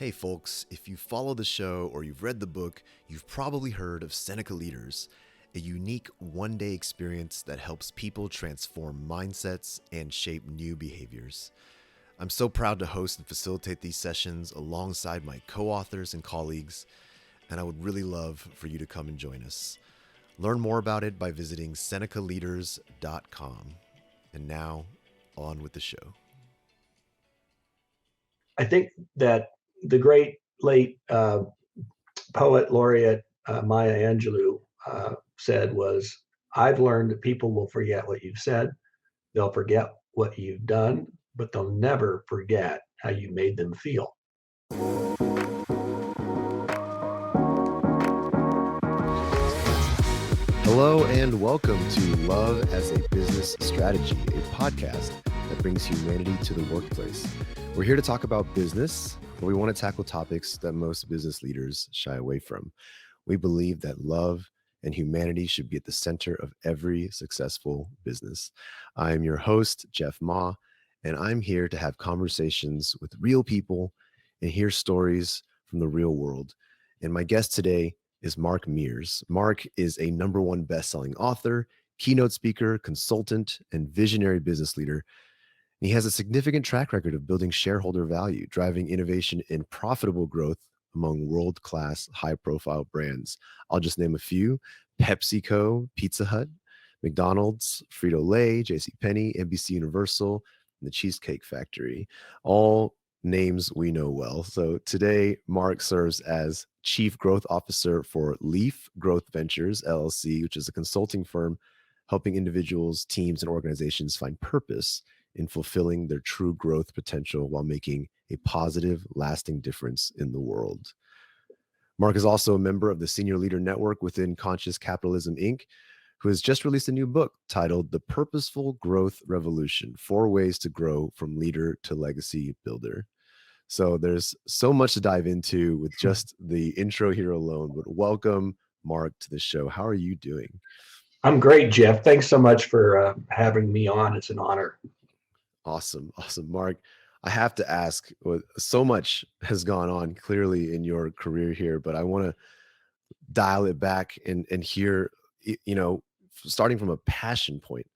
Hey folks, if you follow the show or you've read the book, you've probably heard of Seneca Leaders, a unique one day experience that helps people transform mindsets and shape new behaviors. I'm so proud to host and facilitate these sessions alongside my co authors and colleagues, and I would really love for you to come and join us. Learn more about it by visiting SenecaLeaders.com. And now, on with the show. I think that the great late poet laureate Maya Angelou said was, I've learned that people will forget what you've said, they'll forget what you've done, but they'll never forget how you made them feel. Hello and welcome to Love as a Business Strategy, a podcast that brings humanity to the workplace. We're here to talk about business, but we want to tackle topics that most business leaders shy away from. We believe that love and humanity should be at the center of every successful business. I am your host, Jeff Ma, and I'm here to have conversations with real people and hear stories from the real world. And my guest today is Mark Mears. Mark is a #1 best-selling author, keynote speaker, consultant, and visionary business leader. He has a significant track record of building shareholder value, driving innovation and profitable growth among world-class, high-profile brands. I'll just name a few: PepsiCo, Pizza Hut, McDonald's, Frito-Lay, JCPenney, NBC Universal, and the Cheesecake Factory. All names we know well. So today, Mark serves as Chief Growth Officer for Leaf Growth Ventures, LLC, which is a consulting firm helping individuals, teams, and organizations find purpose in fulfilling their true growth potential while making a positive, lasting difference in the world. Mark is also a member of the Senior Leader Network within Conscious Capitalism, Inc., who has just released a new book titled The Purposeful Growth Revolution: 4 Ways to Grow from Leader to Legacy Builder. So there's so much to dive into with just the intro here alone, but welcome, Mark, to the show. How are you doing? I'm great, Jeff. Thanks so much for having me on. It's an honor. Awesome. Mark, I have to ask, so much has gone on clearly in your career here, but I want to dial it back and hear, starting from a passion point,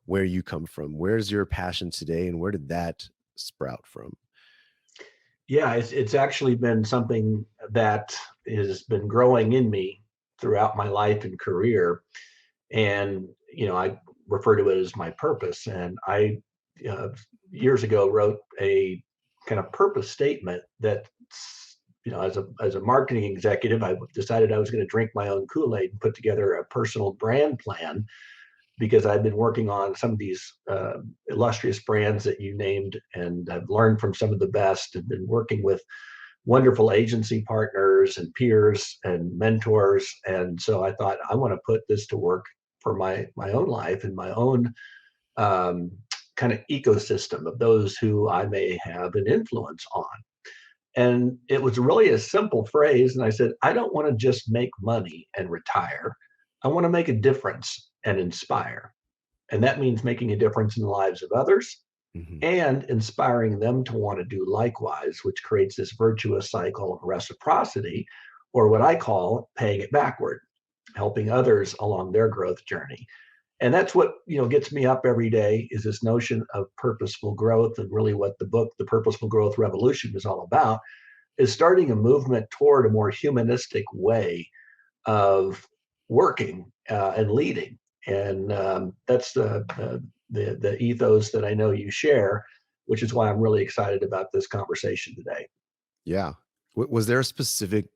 where you come from. Where's your passion today, and where did that sprout from? Yeah, it's actually been something that has been growing in me throughout my life and career. And, I refer to it as my purpose. And I uh, years ago wrote a kind of purpose statement that, as a marketing executive, I decided I was going to drink my own Kool-Aid and put together a personal brand plan, because I've been working on some of these illustrious brands that you named, and I've learned from some of the best, and been working with wonderful agency partners and peers and mentors. And so I thought, I want to put this to work for my own life and my own um, kind of ecosystem of those who I may have an influence on. And it was really a simple phrase. And I said, I don't want to just make money and retire. I want to make a difference and inspire. And that means making a difference in the lives of others Mm-hmm. and inspiring them to want to do likewise, which creates this virtuous cycle of reciprocity, or what I call paying it backward, helping others along their growth journey. And that's what gets me up every day, is this notion of purposeful growth. And really what the book, The Purposeful Growth Revolution, is all about, is starting a movement toward a more humanistic way of working and leading. And that's the ethos that I know you share, which is why I'm really excited about this conversation today. Yeah. Was there a specific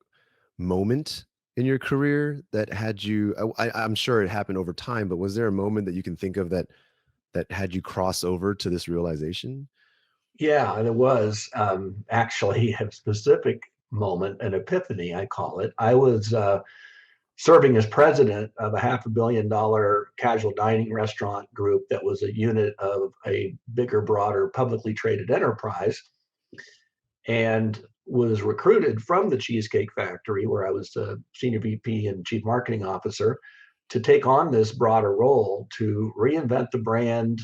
moment in your career that had you, I'm sure it happened over time, but was there a moment that you can think of that had you cross over to this realization? Yeah, there was actually a specific moment, an epiphany, I call it. I was serving as president of a $500 million casual dining restaurant group that was a unit of a bigger, broader, publicly traded enterprise, and was recruited from the Cheesecake Factory, where I was the senior VP and chief marketing officer, to take on this broader role to reinvent the brand,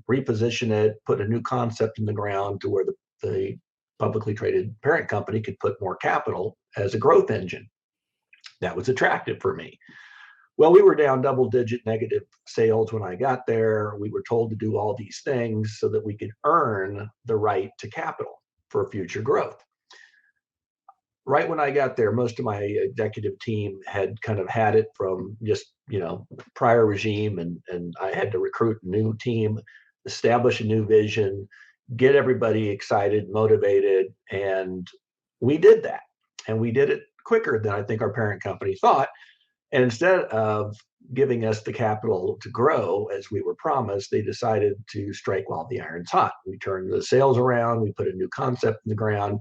reposition it, put a new concept in the ground to where the publicly traded parent company could put more capital as a growth engine. That was attractive for me. Well, we were down double-digit negative sales when I got there. We were told to do all these things so that we could earn the right to capital for future growth. Right when I got there, most of my executive team had kind of had it from just, prior regime, and I had to recruit a new team, establish a new vision, get everybody excited, motivated, and we did that. And we did it quicker than I think our parent company thought. And instead of giving us the capital to grow as we were promised, they decided to strike while the iron's hot. We turned the sales around. We put a new concept in the ground.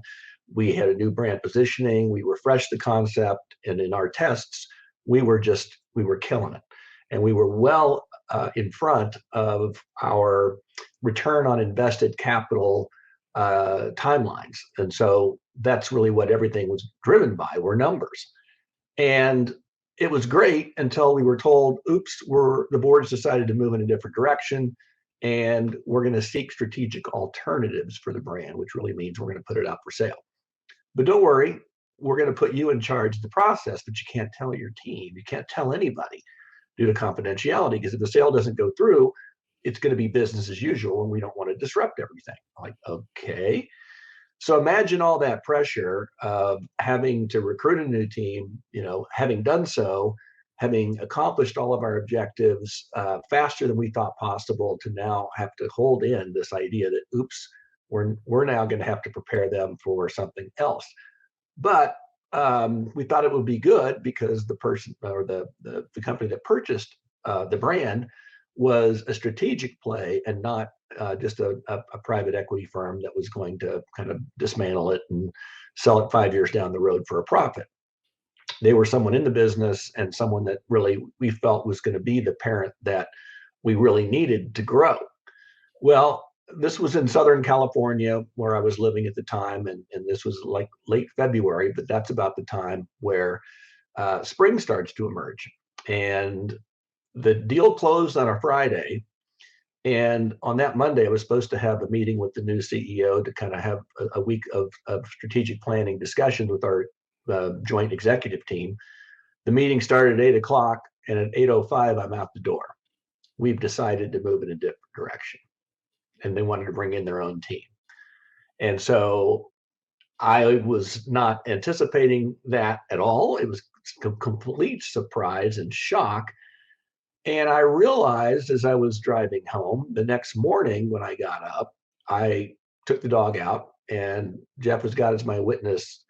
We had a new brand positioning. We refreshed the concept. And in our tests, we were killing it. And we were well in front of our return on invested capital timelines. And so that's really what everything was driven by, were numbers. And it was great until we were told, oops, the board's decided to move in a different direction, and we're going to seek strategic alternatives for the brand, which really means we're going to put it up for sale. But don't worry, we're going to put you in charge of the process, but you can't tell your team. You can't tell anybody due to confidentiality, because if the sale doesn't go through, it's going to be business as usual, and we don't want to disrupt everything. I'm like, okay. So imagine all that pressure of having to recruit a new team, having done so, having accomplished all of our objectives faster than we thought possible, to now have to hold in this idea that, oops, we're now going to have to prepare them for something else. But we thought it would be good because the person, or the company that purchased the brand, was a strategic play and not just a private equity firm that was going to kind of dismantle it and sell it 5 years down the road for a profit. They were someone in the business, and someone that really we felt was going to be the parent that we really needed to grow. Well, this was in Southern California, where I was living at the time, and this was like late February, but that's about the time where spring starts to emerge. And the deal closed on a Friday, and on that Monday, I was supposed to have a meeting with the new CEO to kind of have a week of strategic planning discussions with our joint executive team. The meeting started at 8 o'clock, and at 8:05, I'm out the door. We've decided to move in a different direction. And they wanted to bring in their own team. And so I was not anticipating that at all. It was a complete surprise and shock. And I realized as I was driving home the next morning, when I got up, I took the dog out, and Jeff has got as my witness.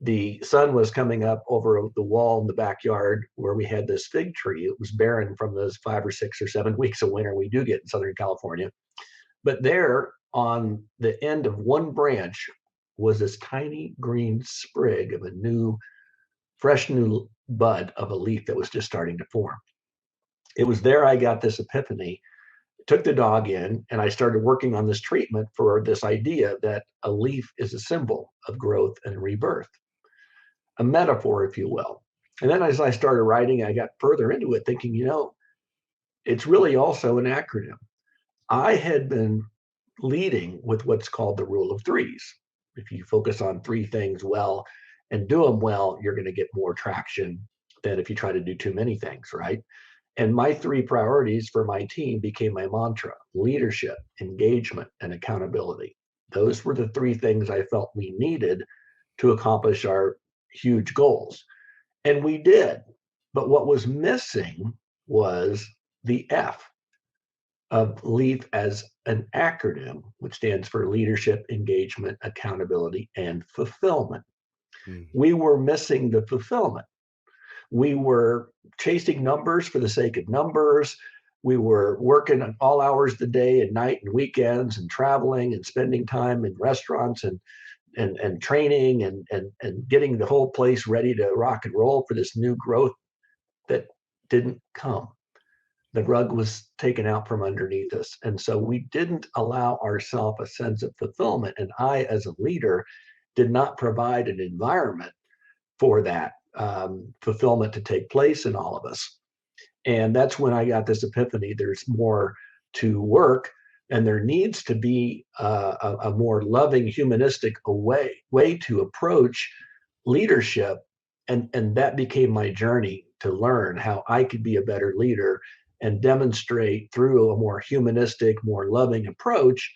The sun was coming up over the wall in the backyard where we had this fig tree. It was barren from those 5 or 6 or 7 weeks of winter we do get in Southern California. But there on the end of one branch was this tiny green sprig of a fresh new bud of a leaf that was just starting to form. It was there I got this epiphany, took the dog in, and I started working on this treatment for this idea that a leaf is a symbol of growth and rebirth, a metaphor, if you will. And then as I started writing, I got further into it, thinking, it's really also an acronym. I had been leading with what's called the rule of threes. If you focus on 3 things well and do them well, you're going to get more traction than if you try to do too many things, right? And my 3 priorities for my team became my mantra: leadership, engagement, and accountability. Those were the 3 things I felt we needed to accomplish our huge goals. And we did. But what was missing was the F of LEAF as an acronym, which stands for leadership, engagement, accountability, and fulfillment. We were missing the fulfillment. We were chasing numbers for the sake of numbers. We were working at all hours of the day and night and weekends, and traveling and spending time in restaurants and training and getting the whole place ready to rock and roll for this new growth that didn't come. The rug was taken out from underneath us. And so we didn't allow ourselves a sense of fulfillment. And I, as a leader, did not provide an environment for that fulfillment to take place in all of us. And that's when I got this epiphany. There's more to work And there needs to be a more loving, humanistic way to approach leadership. And that became my journey to learn how I could be a better leader and demonstrate through a more humanistic, more loving approach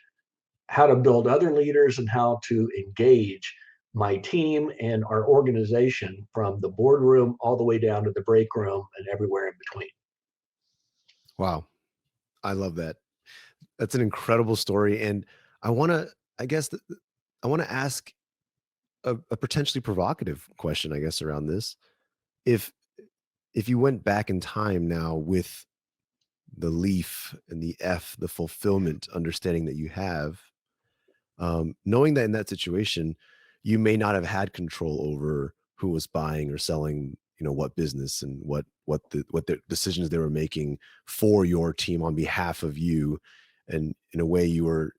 how to build other leaders and how to engage my team and our organization from the boardroom all the way down to the break room and everywhere in between. Wow. I love that. That's an incredible story. And I want to, I guess, I want to ask a potentially provocative question, I guess, around this. If if you went back in time now with the leaf and the F, the fulfillment understanding that you have, knowing that in that situation, you may not have had control over who was buying or selling, what business and what the decisions they were making for your team on behalf of you, and in a way you were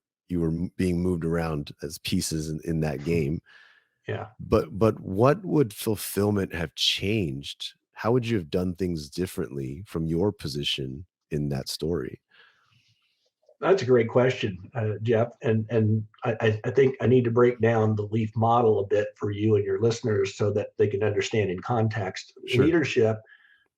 being moved around as pieces in that game. Yeah. But what would fulfillment have changed? How would you have done things differently from your position in that story? That's a great question, Jeff. And I think I need to break down the LEAF model a bit for you and your listeners so that they can understand in context. Sure. Leadership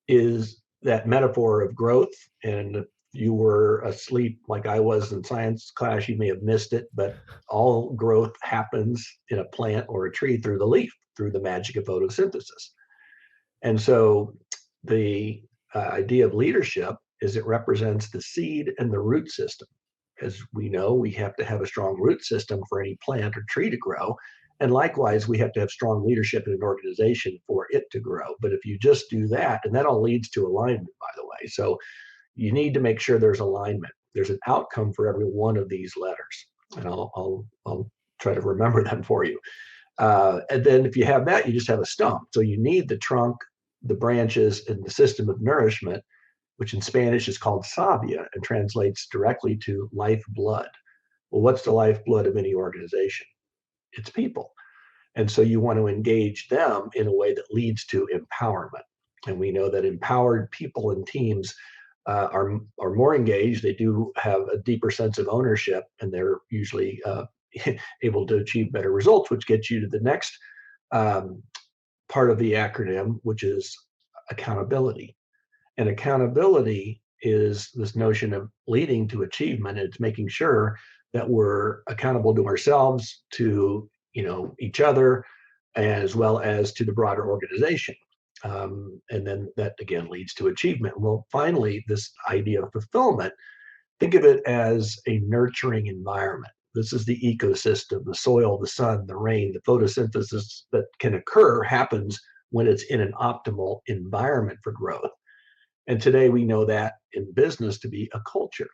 is that metaphor of growth. And if you were asleep like I was in science class, you may have missed it, but all growth happens in a plant or a tree through the leaf, through the magic of photosynthesis. And so the idea of leadership is it represents the seed and the root system. As we know, we have to have a strong root system for any plant or tree to grow. And likewise, we have to have strong leadership in an organization for it to grow. But if you just do that, and that all leads to alignment, by the way. So you need to make sure there's alignment. There's an outcome for every one of these letters. And I'll try to remember them for you. And then if you have that, you just have a stump. So you need the trunk, the branches, and the system of nourishment, which in Spanish is called savia and translates directly to lifeblood. Well, what's the lifeblood of any organization? It's people. And so you want to engage them in a way that leads to empowerment. And we know that empowered people and teams are more engaged. They do have a deeper sense of ownership, and they're usually able to achieve better results, which gets you to the next um, part of the acronym, which is accountability. And accountability is this notion of leading to achievement. It's making sure that we're accountable to ourselves, to each other, as well as to the broader organization. And then that again leads to achievement. Well, finally, this idea of fulfillment, think of it as a nurturing environment. This is the ecosystem, the soil, the sun, the rain, the photosynthesis that can occur happens when it's in an optimal environment for growth. And today we know that in business to be a culture.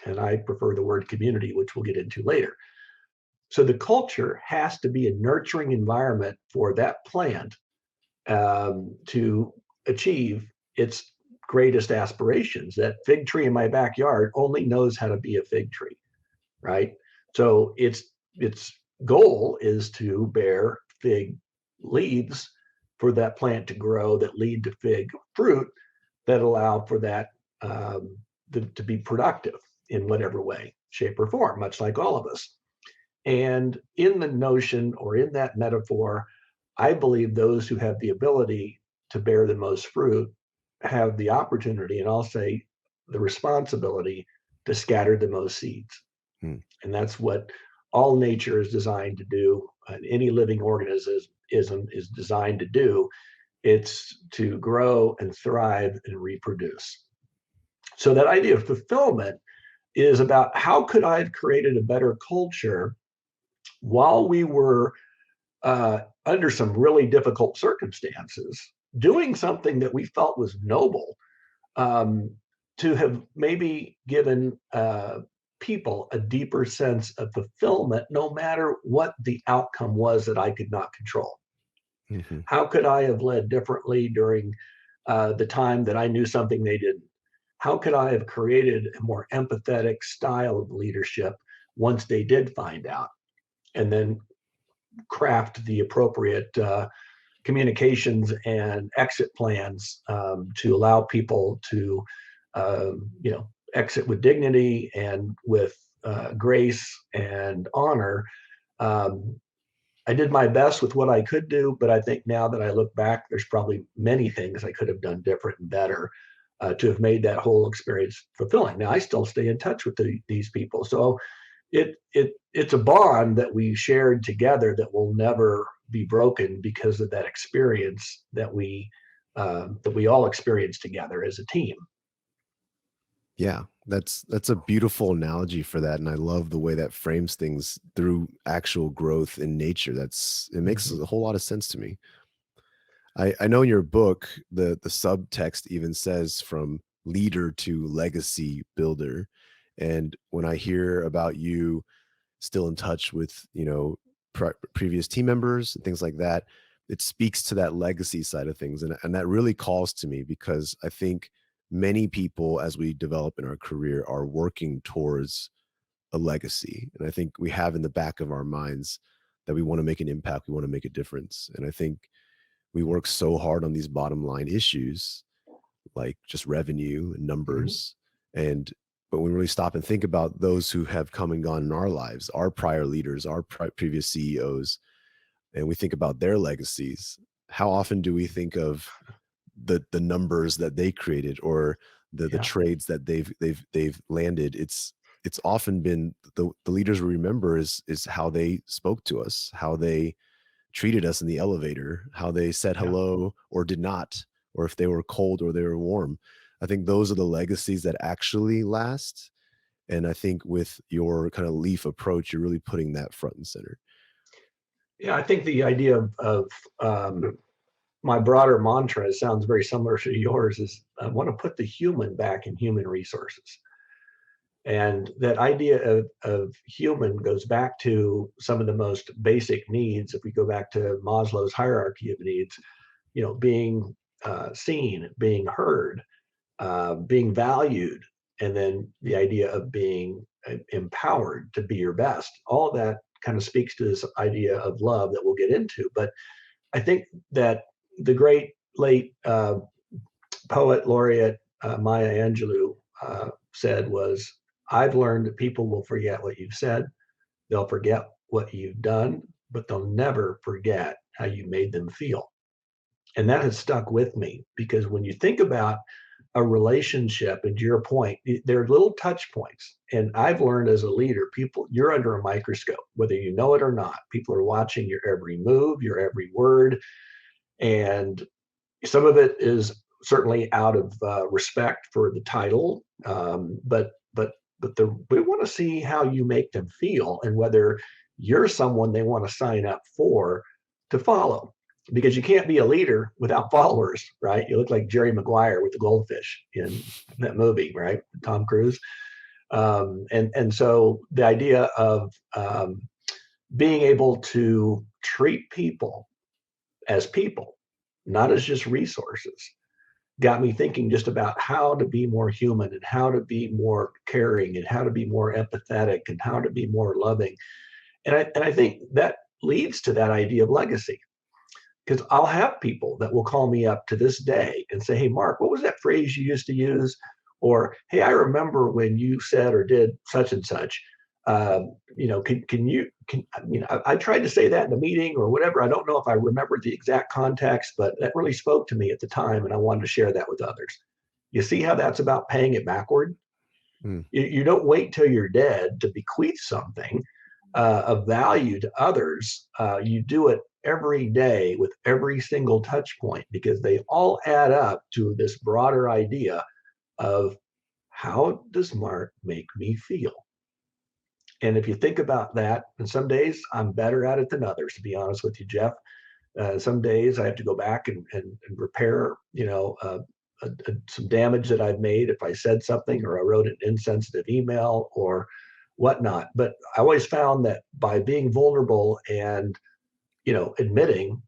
And I prefer the word community, which we'll get into later. So the culture has to be a nurturing environment for that plant to achieve its greatest aspirations. That fig tree in my backyard only knows how to be a fig tree, right? So its goal is to bear fig leaves for that plant to grow that lead to fig fruit that allow for that to be productive in whatever way, shape, or form, much like all of us. And in the notion or in that metaphor, I believe those who have the ability to bear the most fruit have the opportunity, and I'll say the responsibility, to scatter the most seeds. Hmm. And that's what all nature is designed to do. Any living organism is designed to do. It's to grow and thrive and reproduce. So that idea of fulfillment is about how could I have created a better culture while we were under some really difficult circumstances, doing something that we felt was noble, um, to have maybe given people a deeper sense of fulfillment, no matter what the outcome was that I could not control. Mm-hmm. How could I have led differently during the time that I knew something they didn't? How could I have created a more empathetic style of leadership once they did find out? And then craft the appropriate communications and exit plans to allow people to, exit with dignity and with grace and honor. Um, I did my best with what I could do, but I think now that I look back, there's probably many things I could have done different and better to have made that whole experience fulfilling. Now I still stay in touch with these people, so it's a bond that we shared together that will never be broken because of that experience that we all experienced together as a team. Yeah, that's a beautiful analogy for that, and I love the way that frames things through actual growth in nature. It makes Mm-hmm. a whole lot of sense to me. I know in your book, the subtext even says from leader to legacy builder. And when I hear about you still in touch with, previous team members and things like that, it speaks to that legacy side of things. And that really calls to me because I think many people, as we develop in our career, are working towards a legacy. And I think we have in the back of our minds that we want to make an impact, we want to make a difference. And I think we work so hard on these bottom line issues like just revenue and Mm-hmm. numbers. And but when we really stop and think about those who have come and gone in our lives, our prior leaders, our previous CEOs, and we think about their legacies, how often do we think of the numbers that they created or the Yeah, trades that they've landed? It's often been the leaders we remember is how they spoke to us, how they treated us in the elevator, how they said yeah. hello or did not, or if they were cold or they were warm. I think those are the legacies that actually last. And I think with your kind of leaf approach, you're really putting that front and center. Yeah, I think the idea of my broader mantra sounds very similar to yours is I want to put the human back in human resources. And that idea of human goes back to some of the most basic needs. If we go back to Maslow's hierarchy of needs, being seen, being heard, being valued, and then the idea of being empowered to be your best. All of that kind of speaks to this idea of love that we'll get into. But I think that the great late poet laureate Maya Angelou said was, I've learned that people will forget what you've said, they'll forget what you've done, but they'll never forget how you made them feel. And that has stuck with me because when you think about a relationship, and to your point, there are little touch points. And I've learned as a leader, people, you're under a microscope, whether you know it or not. People are watching your every move, your every word. And some of it is certainly out of respect for the title, we want to see how you make them feel and whether you're someone they want to sign up for to follow. Because you can't be a leader without followers, right? You look like Jerry Maguire with the goldfish in that movie, right? Tom Cruise. And so the idea of being able to treat people, not as just resources, got me thinking just about how to be more human and how to be more caring and how to be more empathetic and how to be more loving. And I think that leads to that idea of legacy. Because I'll have people that will call me up to this day and say, "Hey, Mark, what was that phrase you used to use?" Or, "Hey, I remember when you said or did such and such. I tried to say that in a meeting or whatever. I don't know if I remembered the exact context, but that really spoke to me at the time, and I wanted to share that with others." You see how that's about paying it backward? Mm. You don't wait till you're dead to bequeath something of value to others. You do it every day with every single touch point because they all add up to this broader idea of how does Mark make me feel? And if you think about that, and some days I'm better at it than others, to be honest with you, Jeff. Some days I have to go back and repair, some damage that I've made if I said something or I wrote an insensitive email or whatnot. But I always found that by being vulnerable and, admitting,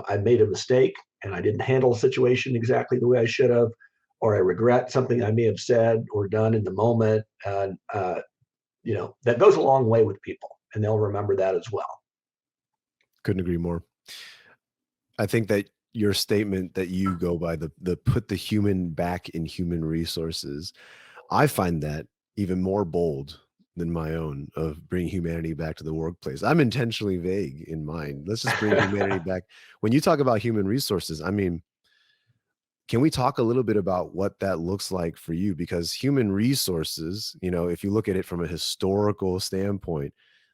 I made a mistake and I didn't handle a situation exactly the way I should have, or I regret something I may have said or done in the moment. And, that goes a long way with people and they'll remember that as well. Couldn't agree more. I think that your statement that you go by the put the human back in human resources, I find that even more bold than my own of bringing humanity back to the workplace. I'm intentionally vague in mind. Let's just bring humanity back. When you talk about human resources, I mean, can we talk a little bit about what that looks like for you? Because human resources, if you look at it from a historical standpoint,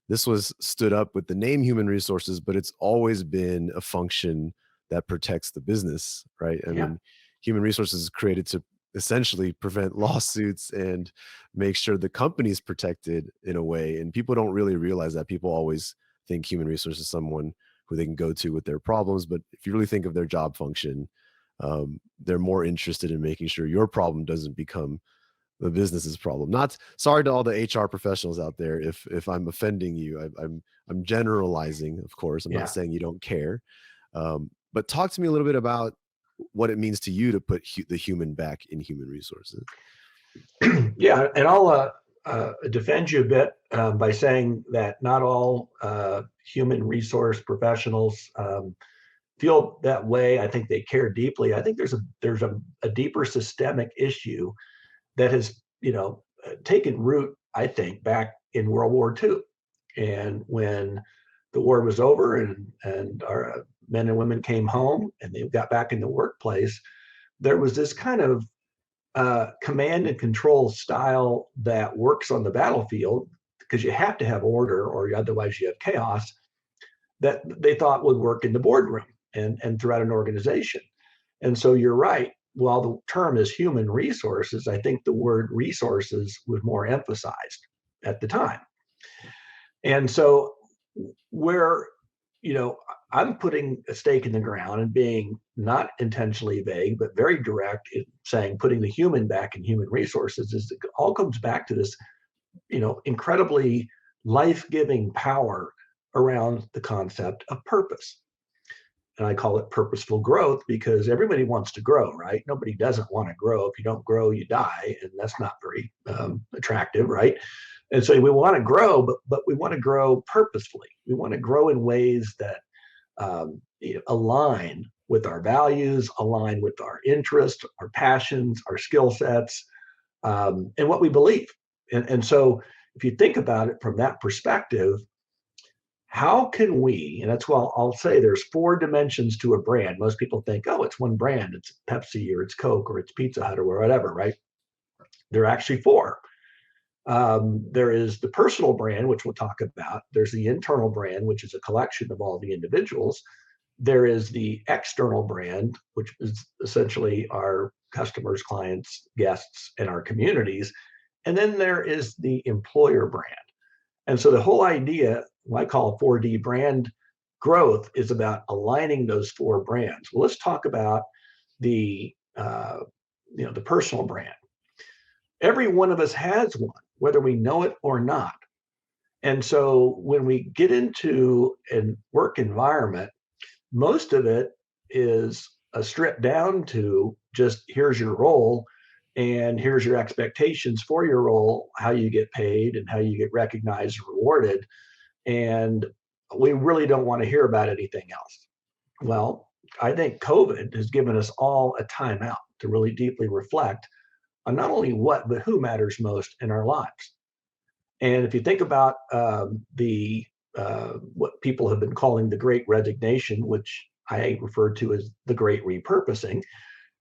this was stood up with the name human resources, but it's always been a function that protects the business, right? I Yeah. mean, human resources is created to essentially prevent lawsuits and make sure the company is protected in a way. And people don't really realize that. People always think human resources is someone who they can go to with their problems. But if you really think of their job function, they're more interested in making sure your problem doesn't become the business's problem. Not sorry to all the HR professionals out there if I'm offending you. I'm generalizing, of course. I'm not Yeah. saying you don't care, but talk to me a little bit about what it means to you to put the human back in human resources. Yeah, and I'll defend you a bit by saying that not all human resource professionals feel that way. I think they care deeply. I think there's a deeper systemic issue that has taken root, I think, back in World War II, and when the war was over and our men and women came home and they got back in the workplace, there was this kind of command and control style that works on the battlefield because you have to have order or otherwise you have chaos, that they thought would work in the boardroom and throughout an organization. And so you're right. While the term is human resources, I think the word resources was more emphasized at the time. And so where, I'm putting a stake in the ground and being not intentionally vague, but very direct in saying putting the human back in human resources is it all comes back to this, incredibly life-giving power around the concept of purpose. And I call it purposeful growth because everybody wants to grow, right? Nobody doesn't want to grow. If you don't grow, you die, and that's not very attractive, right? And so we want to grow, but we want to grow purposefully. We want to grow in ways that align with our values, align with our interests, our passions, our skill sets, and what we believe. And so if you think about it from that perspective, how can we, and that's why I'll say there's 4 dimensions to a brand. Most people think, oh, it's one brand, it's Pepsi or it's Coke or it's Pizza Hut or whatever, right? There are actually 4. There is the personal brand, which we'll talk about. There's the internal brand, which is a collection of all the individuals. There is the external brand, which is essentially our customers, clients, guests, and our communities. And then there is the employer brand. And so the whole idea, what I call 4D brand growth, is about aligning those 4 brands. Well, let's talk about the the personal brand. Every one of us has one, whether we know it or not. And so when we get into a work environment, most of it is stripped down to just here's your role and here's your expectations for your role, how you get paid and how you get recognized and rewarded. And we really don't want to hear about anything else. Well, I think COVID has given us all a timeout to really deeply reflect on not only what, but who matters most in our lives. And if you think about the what people have been calling the Great Resignation, which I refer to as the Great Repurposing,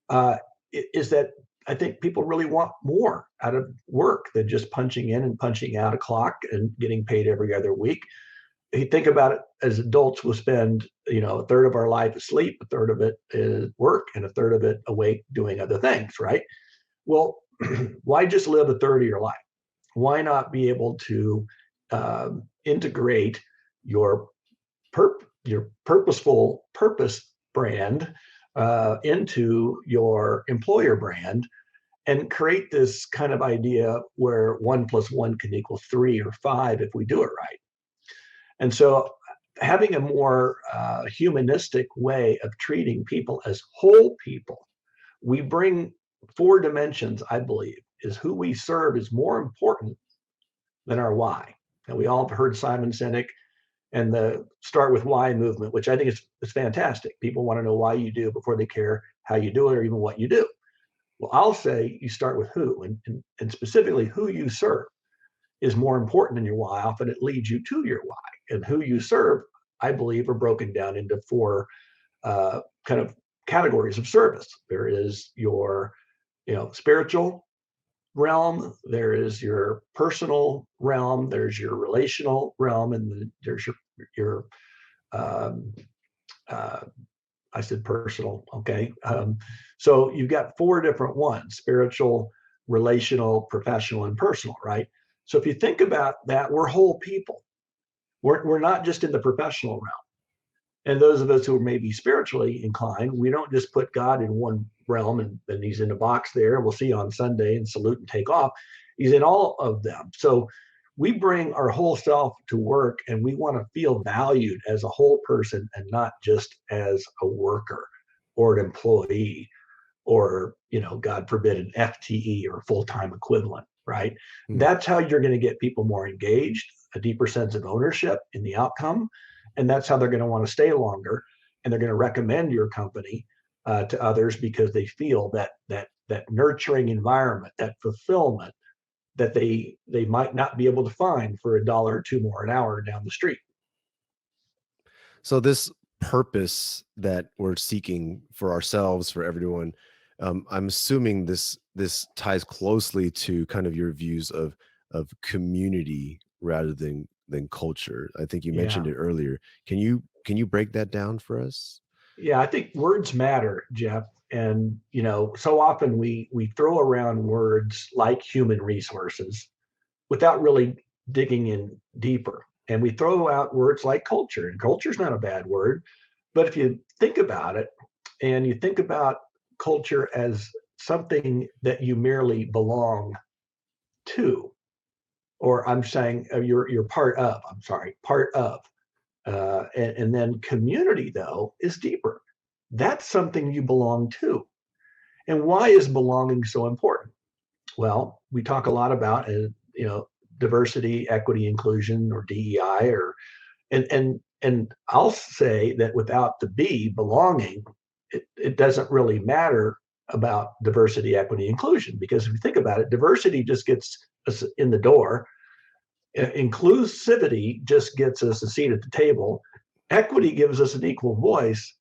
uh, is that I think people really want more out of work than just punching in and punching out a clock and getting paid every other week. You think about it, as adults, we'll spend a third of our life asleep, a third of it is work, and a third of it awake doing other things, right? Well, why just live a third of your life? Why not be able to integrate your your purposeful purpose brand into your employer brand and create this kind of idea where 1 + 1 can equal 3 or 5 if we do it right. And so having a more humanistic way of treating people as whole people, we bring 4 dimensions, I believe, is who we serve is more important than our why. And we all have heard Simon Sinek and the Start With Why movement, which I think is fantastic. People want to know why you do before they care how you do it or even what you do. Well, I'll say you start with who, and specifically who you serve. is more important than your why. Often it leads you to your why. And who you serve, I believe, are broken down into four kind of categories of service. There is your, spiritual realm, there is your personal realm, there's your relational realm, and then there's your um, uh, I said personal. Okay. So you've got four different ones: spiritual, relational, professional, and personal, right? So if you think about that, we're whole people. We're not just in the professional realm. And those of us who are maybe spiritually inclined, we don't just put God in one realm and he's in a box there. We'll see you on Sunday and salute and take off. He's in all of them. So we bring our whole self to work and we want to feel valued as a whole person and not just as a worker or an employee or, God forbid, an FTE or full-time equivalent, right? Hmm. That's how you're going to get people more engaged, a deeper sense of ownership in the outcome. And that's how they're going to want to stay longer. And they're going to recommend your company to others because they feel that nurturing environment, that fulfillment that they might not be able to find for a dollar or two more an hour down the street. So this purpose that we're seeking for ourselves, for everyone, I'm assuming this ties closely to kind of your views of community rather than culture. I think you mentioned Yeah. it earlier. Can you break that down for us? Yeah, I think words matter, Jeff. And so often we throw around words like human resources without really digging in deeper. And we throw out words like culture, and culture is not a bad word. But if you think about it and you think about culture as something that you merely belong to, or I'm saying you're part of, I'm sorry, part of. And then community, though, is deeper. That's something you belong to. And why is belonging so important? Well, we talk a lot about, diversity, equity, inclusion, or DEI, or and I'll say that without the B, belonging, it doesn't really matter about diversity, equity, inclusion, because if you think about it, diversity just gets us in the door. Inclusivity just gets us a seat at the table. Equity gives us an equal voice.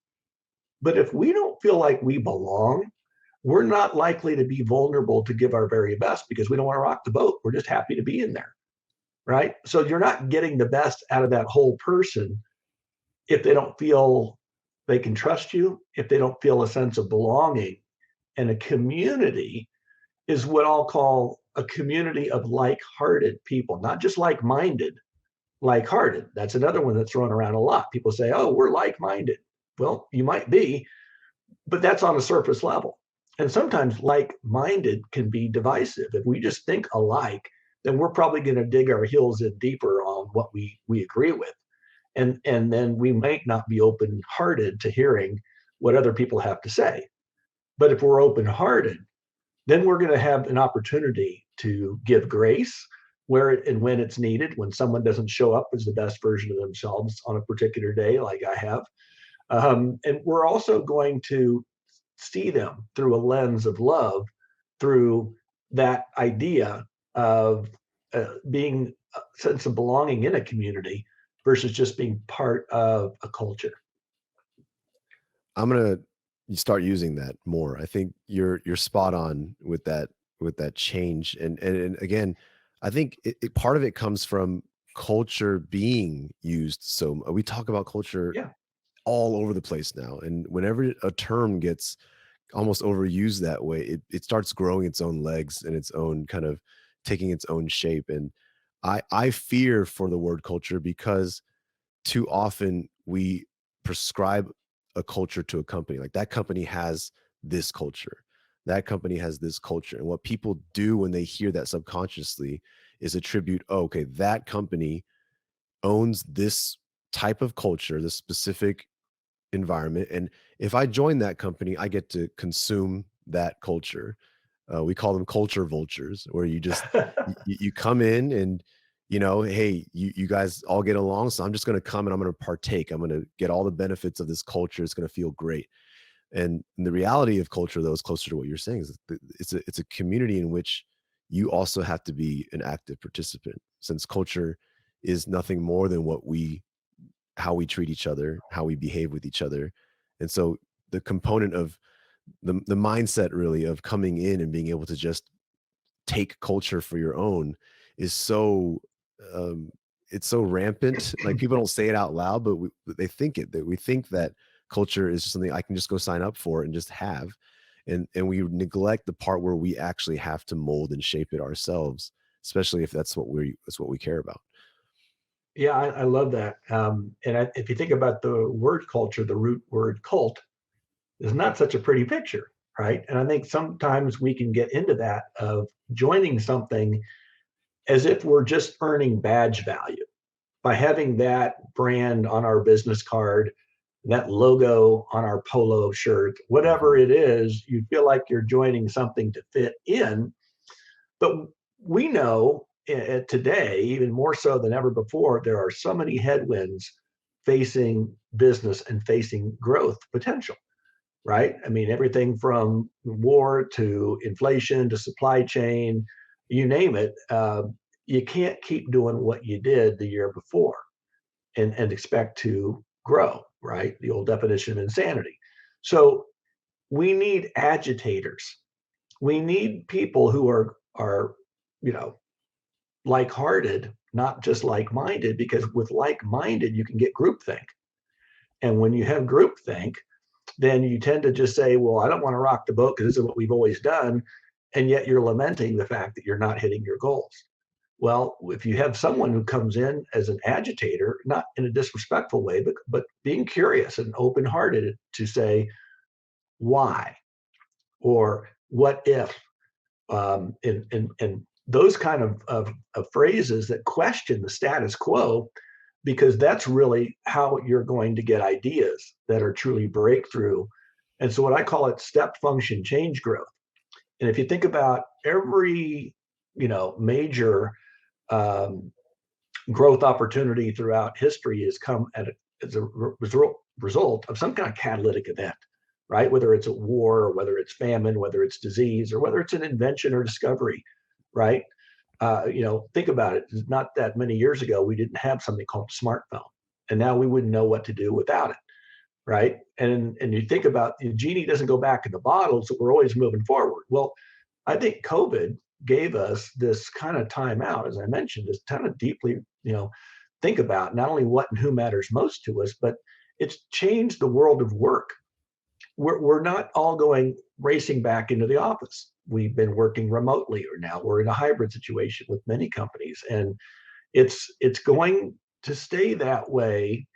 But if we don't feel like we belong, we're not likely to be vulnerable to give our very best because we don't want to rock the boat. We're just happy to be in there, right? So you're not getting the best out of that whole person if they don't feel they can trust you, if they don't feel a sense of belonging. And a community is what I'll call a community of like-hearted people, not just like-minded, like-hearted. That's another one that's thrown around a lot. People say, oh, we're like-minded. Well, you might be, but that's on a surface level. And sometimes like-minded can be divisive. If we just think alike, then we're probably going to dig our heels in deeper on what we agree with. And then we might not be open-hearted to hearing what other people have to say. But if we're open-hearted, then we're going to have an opportunity to give grace where and when it's needed, when someone doesn't show up as the best version of themselves on a particular day, like I have. And we're also going to see them through a lens of love, through that idea of being a sense of belonging in a community versus just being part of a culture. I'm gonna start using that more. I think you're spot on with that change. And again, I think part of it comes from culture being used. So we talk about culture Yeah. all over the place now, and whenever a term gets almost overused that way, it starts growing its own legs and its own kind of taking its own shape. And I fear for the word culture because too often we prescribe a culture to a company. Like that company has this culture. That company has this culture. And what people do when they hear that subconsciously is attribute, oh, okay, that company owns this type of culture, this specific environment. And if I join that company, I get to consume that culture. We call them culture vultures, where you just you come in and hey, you guys all get along, so I'm just going to come and I'm going to partake. I'm going to get all the benefits of this culture. It's going to feel great. And the reality of culture, though, is closer to what you're saying. Is it's a community in which you also have to be an active participant, since culture is nothing more than how we treat each other, how we behave with each other. And so the component of the mindset really of coming in and being able to just take culture for your own is so um it's so rampant. Like, people don't say it out loud, but they think it, that we think that culture is just something I can just go sign up for and just have, and we neglect the part where we actually have to mold and shape it ourselves, especially if that's what we care about. Yeah, I love that. If you think about the word culture, the root word cult is not such a pretty picture, right? And I think sometimes we can get into that of joining something as if we're just earning badge value by having that brand on our business card, that logo on our polo shirt, whatever Mhm. it is, you feel like you're joining something to fit in. But we know today, even more so than ever before, there are so many headwinds facing business and facing growth potential, right? I mean, everything from war to inflation to supply chain, you name it. You can't keep doing what you did the year before and expect to grow, right? The old definition of insanity. So we need agitators. We need people who are you know like-hearted, not just like-minded, because with like-minded you can get groupthink. And when you have groupthink, then you tend to just say, well, I don't want to rock the boat because this is what we've always done. And yet you're lamenting the fact that you're not hitting your goals. Well, if you have someone who comes in as an agitator, not in a disrespectful way, but being curious and open-hearted to say why or what if, and those kind of phrases that question the status quo, because that's really how you're going to get ideas that are truly breakthrough. And so what I call it step function change growth. And if you think about every major um, growth opportunity throughout history has come as a result of some kind of catalytic event, right? Whether it's a war, or whether it's famine, whether it's disease, or whether it's an invention or discovery, right? Think about it. Not that many years ago, we didn't have something called a smartphone, and now we wouldn't know what to do without it, right? And you think about the genie doesn't go back in the bottle, so we're always moving forward. Well, I think COVID gave us this kind of time out, as I mentioned, this kind of deeply, think about not only what and who matters most to us, but it's changed the world of work. We're not all going racing back into the office. We've been working remotely, or now we're in a hybrid situation with many companies, and it's going to stay that way.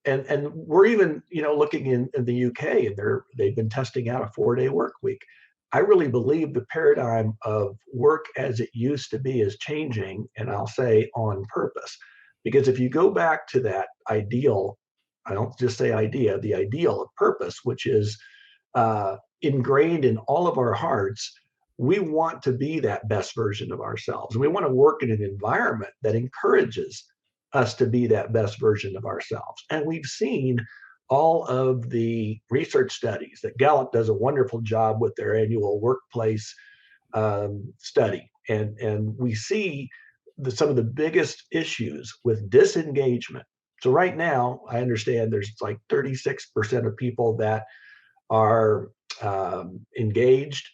And we're even looking in the UK, and they've been testing out a 4-day work week. I really believe the paradigm of work as it used to be is changing, and I'll say on purpose. Because if you go back to that ideal, I don't just say idea, the ideal of purpose, which is ingrained in all of our hearts, we want to be that best version of ourselves. And we want to work in an environment that encourages us to be that best version of ourselves. And we've seen all of the research studies that Gallup does a wonderful job with their annual workplace study. And we see some of the biggest issues with disengagement. So right now, I understand there's like 36% of people that are engaged,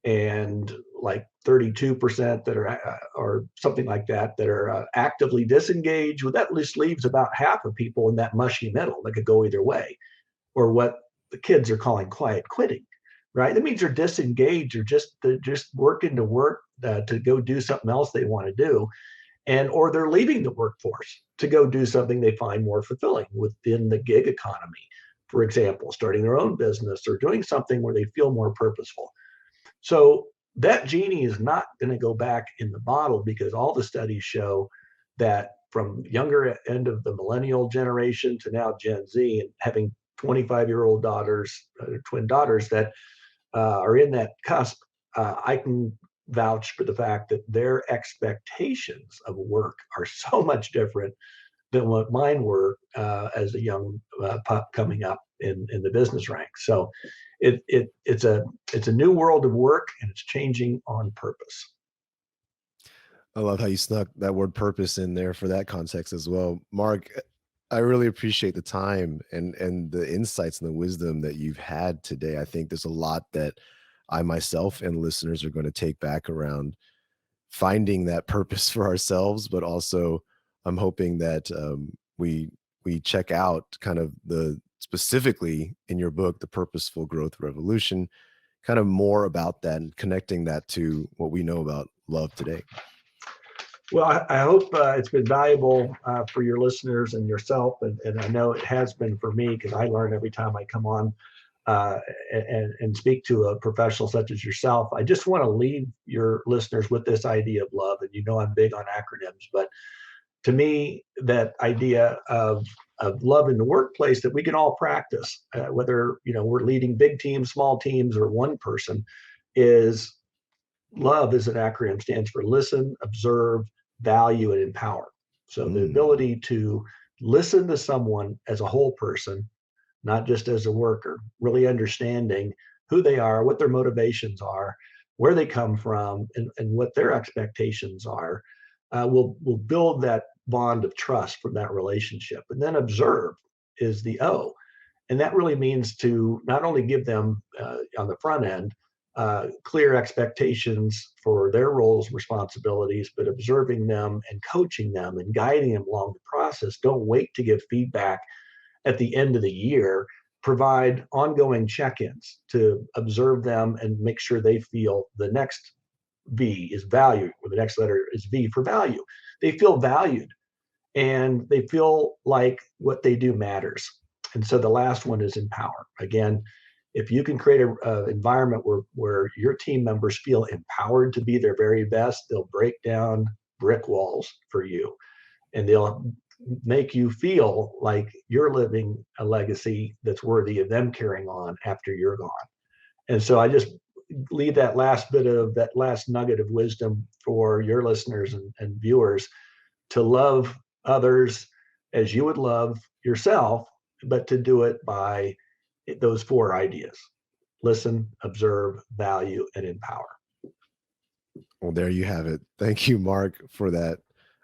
and like 32% that are or something like that that are actively disengaged. Well, that just leaves about half of people in that mushy middle that could go either way, or what the kids are calling quiet quitting. Right? That means they're disengaged, or they're just working to work to go do something else they want to do, and or they're leaving the workforce to go do something they find more fulfilling within the gig economy. For example, starting their own business or doing something where they feel more purposeful. So that genie is not going to go back in the bottle, because all the studies show that from younger end of the millennial generation to now Gen Z, and having 25-year-old daughters, twin daughters that are in that cusp, I can vouch for the fact that their expectations of work are so much different than what mine were as a young pup coming up in the business ranks. So it's a new world of work, and it's changing on purpose. I love how you snuck that word purpose in there for that context as well. Mark, I really appreciate the time and the insights and the wisdom that you've had today. I think there's a lot that I myself and listeners are going to take back around finding that purpose for ourselves, but also I'm hoping that we check out kind of the specifically in your book, The Purposeful Growth Revolution, kind of more about that and connecting that to what we know about love today. Well, I hope it's been valuable for your listeners and yourself, and I know it has been for me because I learn every time I come on and speak to a professional such as yourself. I just want to leave your listeners with this idea of love, and you know I'm big on acronyms, but to me, that idea of love in the workplace that we can all practice, whether we're leading big teams, small teams, or one person, is love is an acronym, stands for listen, observe, value, and empower. So the Mm, ability to listen to someone as a whole person, not just as a worker, really understanding who they are, what their motivations are, where they come from, and what their expectations are, will build that bond of trust from that relationship. And then observe is the O. And that really means to not only give them on the front end clear expectations for their roles, responsibilities, but observing them and coaching them and guiding them along the process. Don't wait to give feedback at the end of the year. Provide ongoing check-ins to observe them and make sure they feel the next V is value, or the next letter is V for value. They feel valued and they feel like what they do matters. And so the last one is empower. Again, if you can create an environment where your team members feel empowered to be their very best, they'll break down brick walls for you, and they'll make you feel like you're living a legacy that's worthy of them carrying on after you're gone. And so I just leave that last nugget of wisdom for your listeners and viewers, to love others as you would love yourself, but to do it by those four ideas: listen, observe, value, and empower. well, there you have it. Thank you, Mark, for that.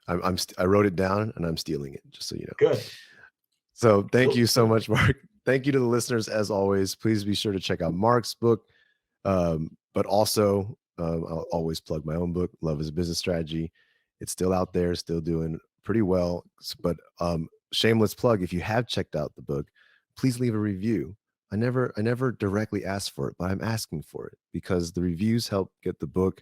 I wrote it down and I'm stealing it, just so you know. Good. So thank Feel, you so feel much, Mark. Thank you to the listeners as always. Please be sure to check out Mark's book, but also I'll always plug my own book, Love is a Business Strategy. It's still out there, still doing pretty well. But shameless plug: if you have checked out the book, please leave a review. I never directly asked for it, but I'm asking for it because the reviews help get the book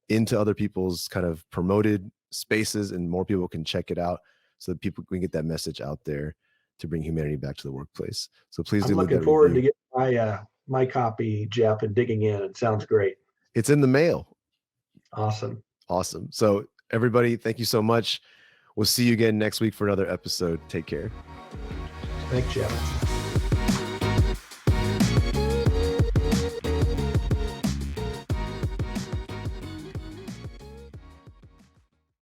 into other people's kind of promoted spaces, and more people can check it out, so that people can get that message out there to bring humanity back to the workplace. So please I'm do leave looking that forward to review. getting my copy, Jeff, and digging in. It sounds great. It's in the mail. Awesome. Awesome. So everybody, thank you so much. We'll see you again next week for another episode. Take care. Thanks, Jeff.